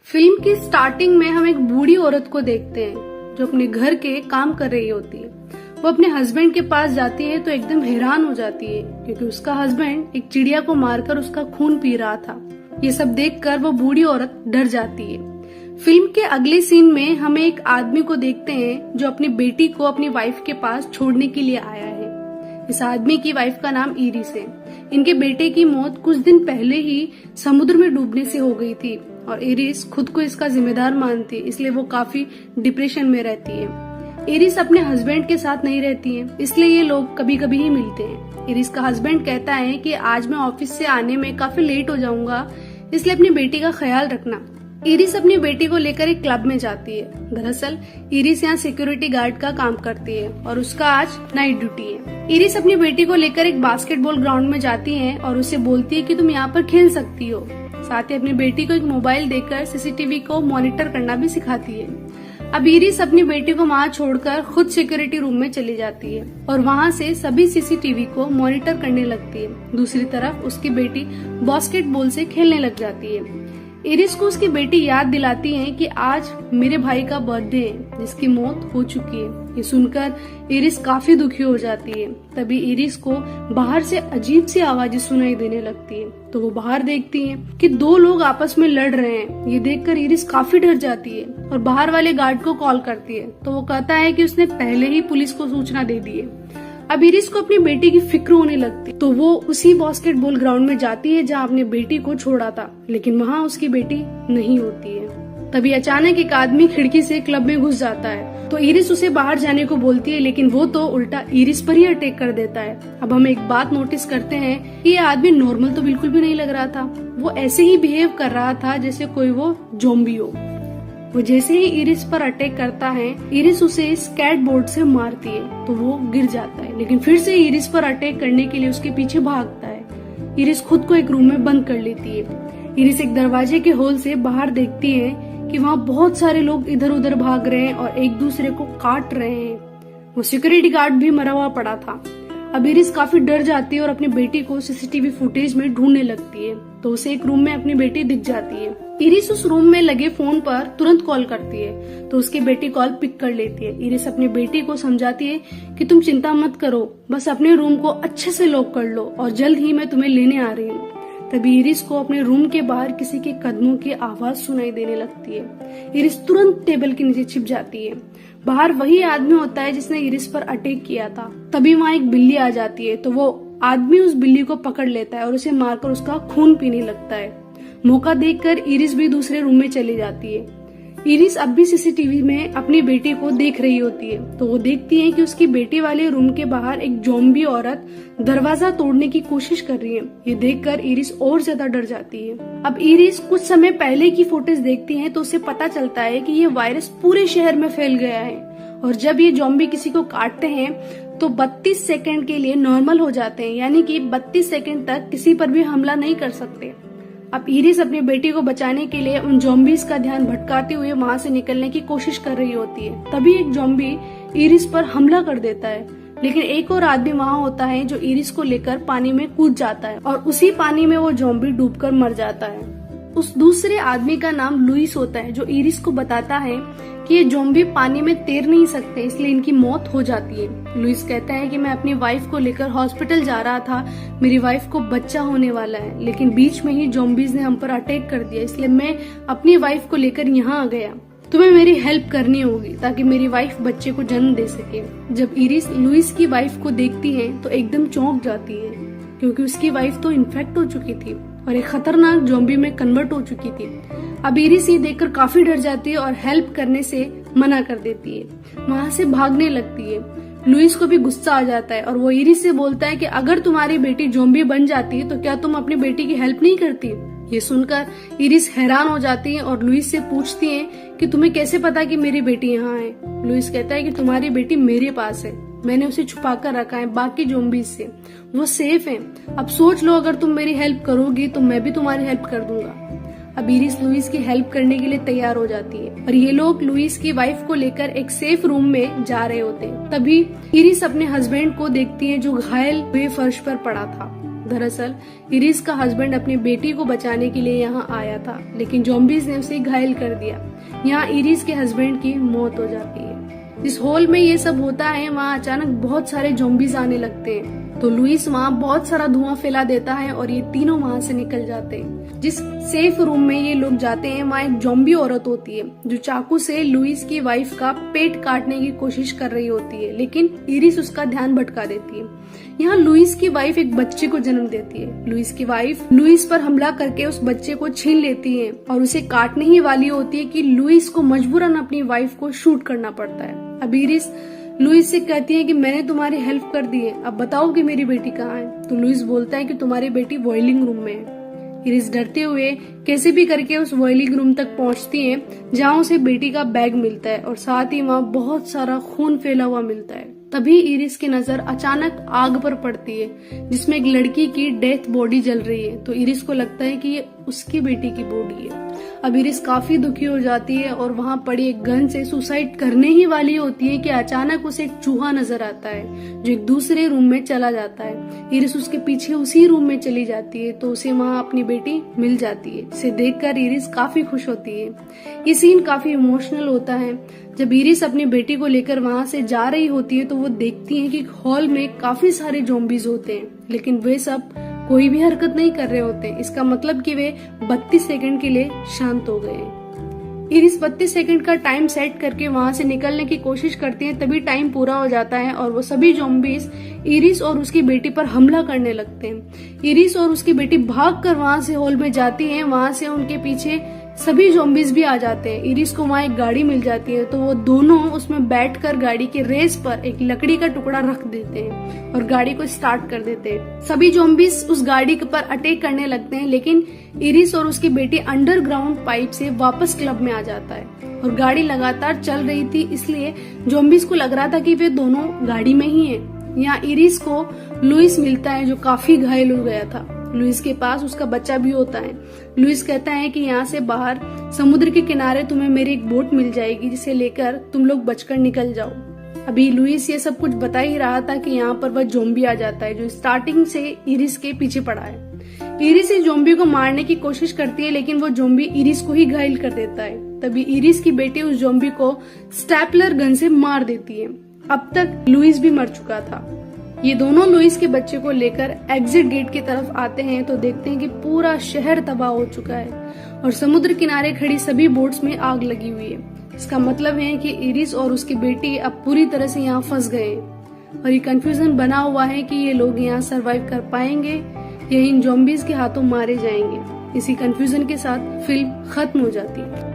Film की starting में हम एक बूढ़ी औरत को देखते हैं जो अपने घर के काम कर रही होती है। वो अपने हस्बैंड के पास जाती है तो एकदम हैरान हो जाती है क्योंकि उसका हस्बैंड एक चिड़िया को मारकर उसका खून पी रहा था। ये सब देखकर वो बूढ़ी औरत डर जाती है। फिल्म के अगले सीन में हमें एक आदमी को देखते हैं जो अपनी बेटी को अपनी वाइफ के पास छोड़ने के लिए आया है। इस आदमी की वाइफ का नाम इरिस है। इनके बेटे की मौत कुछ दिन पहले ही समुद्र में डूबने से हो गई थी और इरिस खुद को इसका जिम्मेदार मानती है, इसलिए वो काफी डिप्रेशन में रहती है। इरिस अपने हस्बैंड के साथ नहीं रहती है, इसलिए ये लोग कभी कभी ही मिलते हैं। इरिस का हस्बैंड कहता है कि आज मैं ऑफिस से आने में काफी लेट हो जाऊंगा, इसलिए अपनी बेटी का ख्याल रखना। इरिस अपनी बेटी को लेकर एक क्लब में जाती है। दरअसल इरिस यहाँ सिक्योरिटी गार्ड का काम करती है और उसका आज नाइट ड्यूटी है। इरिस अपनी बेटी को लेकर एक बास्केटबॉल ग्राउंड में जाती है और उसे बोलती है कि तुम यहाँ पर खेल सकती हो। साथ ही अपनी बेटी को एक मोबाइल देकर सीसीटीवी को मॉनिटर करना भी सिखाती है। अब इरिस अपनी बेटी को वहाँ छोड़कर खुद सिक्योरिटी रूम में चली जाती है और वहाँ से सभी सीसीटीवी को मॉनिटर करने लगती है। दूसरी तरफ उसकी बेटी बास्केटबॉल से खेलने लग जाती है। इरिस को उसकी बेटी याद दिलाती है कि आज मेरे भाई का बर्थडे है जिसकी मौत हो चुकी है। ये सुनकर इरिस काफी दुखी हो जाती है। तभी इरिस को बाहर से अजीब सी आवाजें सुनाई देने लगती है तो वो बाहर देखती है कि दो लोग आपस में लड़ रहे हैं। ये देखकर इरिस काफी डर जाती है और बाहर वाले गार्ड को कॉल करती है तो वो कहता है कि उसने पहले ही पुलिस को सूचना दे दी है। अब इरिस को अपनी बेटी की फिक्र होने लगती तो वो उसी बास्केटबॉल ग्राउंड में जाती है जहाँ अपनी बेटी को छोड़ा था, लेकिन वहाँ उसकी बेटी नहीं होती है। तभी अचानक एक आदमी खिड़की से क्लब में घुस जाता है तो इरिस उसे बाहर जाने को बोलती है, लेकिन वो तो उल्टा इरिस पर ही अटैक कर देता है। अब हम एक बात नोटिस करते हैं कि ये आदमी नॉर्मल तो बिल्कुल भी नहीं लग रहा था। वो ऐसे ही बिहेव कर रहा था जैसे कोई वो ज़ॉम्बी हो। वो जैसे ही इरिस पर अटैक करता है, इरिस उसे स्केट बोर्ड से मारती है तो वो गिर जाता है, लेकिन फिर से इरिस पर अटैक करने के लिए उसके पीछे भागता है। इरिस खुद को एक रूम में बंद कर लेती है। इरिस एक दरवाजे के होल से बाहर देखती है कि वहाँ बहुत सारे लोग इधर उधर भाग रहे हैं और एक दूसरे को काट रहे हैं। वो सिक्योरिटी गार्ड भी मरा हुआ पड़ा था। अब इरिस काफी डर जाती है और अपनी बेटी को सीसीटीवी फुटेज में ढूंढने लगती है तो उसे एक रूम में अपनी बेटी दिख जाती है। इरिस उस रूम में लगे फोन पर तुरंत कॉल करती है तो उसकी बेटी कॉल पिक कर लेती है। इरिस अपनी बेटी को समझाती है कि तुम चिंता मत करो, बस अपने रूम को अच्छे से लॉक कर लो और जल्द ही मैं तुम्हें लेने आ रही हूँ। तभी इरिस को अपने रूम के बाहर किसी के कदमों की आवाज सुनाई देने लगती है। इरिस तुरंत टेबल के नीचे छिप जाती है। बाहर वही आदमी होता है जिसने इरिस पर अटैक किया था। तभी वहाँ एक बिल्ली आ जाती है तो वो आदमी उस बिल्ली को पकड़ लेता है और उसे मारकर उसका खून पीने लगता है। मौका देखकर इरिस भी दूसरे रूम में चली जाती है। इरिस अब भी सीसीटीवी में अपनी बेटी को देख रही होती है तो वो देखती है कि उसकी बेटी वाले रूम के बाहर एक ज़ॉम्बी औरत दरवाजा तोड़ने की कोशिश कर रही है। ये देखकर इरिस और ज्यादा डर जाती है। अब इरिस कुछ समय पहले की फुटेज देखती है तो उसे पता चलता है कि ये वायरस पूरे शहर में फैल गया है और जब ये ज़ॉम्बी किसी को काटते हैं तो 32 सेकंड के लिए नॉर्मल हो जाते हैं, यानी कि 32 सेकंड तक किसी पर भी हमला नहीं कर सकते। अब इरिस अपनी बेटी को बचाने के लिए उन ज़ॉम्बीज का ध्यान भटकाते हुए वहाँ से निकलने की कोशिश कर रही होती है। तभी एक ज़ॉम्बी इरिस पर हमला कर देता है, लेकिन एक और आदमी वहाँ होता है जो इरिस को लेकर पानी में कूद जाता है और उसी पानी में वो ज़ॉम्बी डूबकर मर जाता है। उस दूसरे आदमी का नाम लुइस होता है जो इरिस को बताता है कि ये ज़ॉम्बी पानी में तैर नहीं सकते, इसलिए इनकी मौत हो जाती है। लुइस कहता है कि मैं अपनी वाइफ को लेकर हॉस्पिटल जा रहा था, मेरी वाइफ को बच्चा होने वाला है, लेकिन बीच में ही ज़ॉम्बीज ने हम पर अटैक कर दिया, इसलिए मैं अपनी वाइफ को लेकर यहाँ आ गया। तुम्हें मेरी हेल्प करनी होगी ताकि मेरी वाइफ बच्चे को जन्म दे सके। जब इरिस लुइस की वाइफ को देखती है तो एकदम चौंक जाती है क्योंकि उसकी वाइफ तो इन्फेक्ट हो चुकी थी और एक खतरनाक ज़ॉम्बी में कन्वर्ट हो चुकी थी। अब इरिस ये देखकर काफी डर जाती है और हेल्प करने से मना कर देती है, वहाँ से भागने लगती है। लुइस को भी गुस्सा आ जाता है और वो इरिस से बोलता है कि अगर तुम्हारी बेटी ज़ॉम्बी बन जाती है तो क्या तुम अपनी बेटी की हेल्प नहीं करती। ये सुनकर इरिस हैरान हो जाती है और लुइस से पूछती है कि तुम्हें कैसे पता कि मेरी बेटी यहाँ है। लुइस कहता है कि तुम्हारी बेटी मेरे पास है, मैंने उसे छुपा कर रखा है बाकी ज़ॉम्बीज से, वो सेफ है। अब सोच लो, अगर तुम मेरी हेल्प करोगी तो मैं भी तुम्हारी हेल्प कर दूंगा। अब इरिस लुइस की हेल्प करने के लिए तैयार हो जाती है और ये लोग लुइस की वाइफ को लेकर एक सेफ रूम में जा रहे होते हैं। तभी इरिस अपने हस्बैंड को देखती है जो घायल हुए फर्श पर पड़ा था। दरअसल इरिस का हस्बैंड अपनी बेटी को बचाने के लिए यहाँ आया था, लेकिन ज़ॉम्बीज ने उसे घायल कर दिया। यहाँ इरिस के हस्बैंड की मौत हो जाती है। जिस हॉल में ये सब होता है वहाँ अचानक बहुत सारे ज़ॉम्बीज आने लगते हैं, तो लुइस वहाँ बहुत सारा धुआं फैला देता है और ये तीनों वहाँ से निकल जाते हैं। जिस सेफ रूम में ये लोग जाते हैं वहाँ एक ज़ॉम्बी औरत होती है जो चाकू से लुइस की वाइफ का पेट काटने की कोशिश कर रही होती है, लेकिन इरिस उसका ध्यान भटका देती है। यहाँ लुइस की वाइफ एक बच्चे को जन्म देती है। लुइस की वाइफ लुइस पर हमला करके उस बच्चे को छीन लेती है और उसे काटने ही वाली होती है कि लुइस को मजबूरन अपनी वाइफ को शूट करना पड़ता है। अब इरिस लुइस से कहती है कि मैंने तुम्हारी हेल्प कर दी है, अब बताओ कि मेरी बेटी कहाँ है। तो लुइस बोलता है कि तुम्हारी बेटी बॉइलिंग रूम में है। इरिस डरते हुए कैसे भी करके उस बॉइलिंग रूम तक पहुंचती है, जहाँ उसे बेटी का बैग मिलता है और साथ ही वहाँ बहुत सारा खून फैला हुआ मिलता है। तभी इरिस की नजर अचानक आग पर पड़ती है जिसमें एक लड़की की डेथ बॉडी जल रही है। तो इरिस को लगता है कि ये उसकी बेटी की बॉडी है। अब इरिस काफी दुखी हो जाती है और वहाँ पड़ी एक गन से सुसाइड करने ही वाली होती है कि अचानक उसे एक चूहा नजर आता है जो एक दूसरे रूम में चला जाता है। इरिस उसके पीछे उसी रूम में चली जाती है तो उसे वहाँ अपनी बेटी मिल जाती है, जिसे देखकर इरिस काफी खुश होती है। ये सीन काफी इमोशनल होता है। जब इरिस अपनी बेटी को लेकर वहाँ से जा रही होती है तो वो देखती है कि हॉल में काफी सारे ज़ॉम्बीज होते हैं, लेकिन वे सब कोई भी हरकत नहीं कर रहे होते। इसका मतलब कि वे 32 सेकंड के लिए शांत हो गए। इरिस 32 सेकंड का टाइम सेट करके वहां से निकलने की कोशिश करती है, तभी टाइम पूरा हो जाता है और वो सभी ज़ॉम्बीज इरिस और उसकी बेटी पर हमला करने लगते हैं। इरिस और उसकी बेटी भागकर वहां से हॉल में जाती हैं, वहां से उनके पीछे सभी ज़ॉम्बीज भी आ जाते हैं। इरिस को वहाँ एक गाड़ी मिल जाती है तो वो दोनों उसमें बैठकर गाड़ी के रेस पर एक लकड़ी का टुकड़ा रख देते हैं और गाड़ी को स्टार्ट कर देते हैं। सभी ज़ॉम्बीज उस गाड़ी पर अटैक करने लगते हैं, लेकिन इरिस और उसकी बेटी अंडरग्राउंड पाइप से वापस क्लब में आ जाता है और गाड़ी लगातार चल रही थी, इसलिए ज़ॉम्बीज को लग रहा था कि वे दोनों गाड़ी में ही है। यहाँ इरिस को लुइस मिलता है जो काफी घायल हो गया था। लुइस के पास उसका बच्चा भी होता है। लुइस कहता है कि यहाँ से बाहर समुद्र के किनारे तुम्हें मेरी एक बोट मिल जाएगी जिसे लेकर तुम लोग बचकर निकल जाओ। अभी लुइस ये सब कुछ बता ही रहा था कि यहाँ पर वह ज़ॉम्बी आ जाता है जो स्टार्टिंग से इरिस के पीछे पड़ा है। इरिस इस ज़ॉम्बी को मारने की कोशिश करती है, लेकिन वो ज़ॉम्बी इरिस को ही घायल कर देता है। तभी इरिस की बेटी उस ज़ॉम्बी को स्टेपलर गन से मार देती है। अब तक लुइस भी मर चुका था। ये दोनों लुइस के बच्चे को लेकर एग्जिट गेट की तरफ आते हैं तो देखते हैं कि पूरा शहर तबाह हो चुका है और समुद्र किनारे खड़ी सभी बोट्स में आग लगी हुई है। इसका मतलब है कि इरिस और उसकी बेटी अब पूरी तरह से यहाँ फंस गए हैं और ये कंफ्यूजन बना हुआ है कि ये लोग यहाँ सरवाइव कर पाएंगे या इन ज़ॉम्बीज के हाथों मारे जाएंगे। इसी कंफ्यूजन के साथ फिल्म खत्म हो जाती है।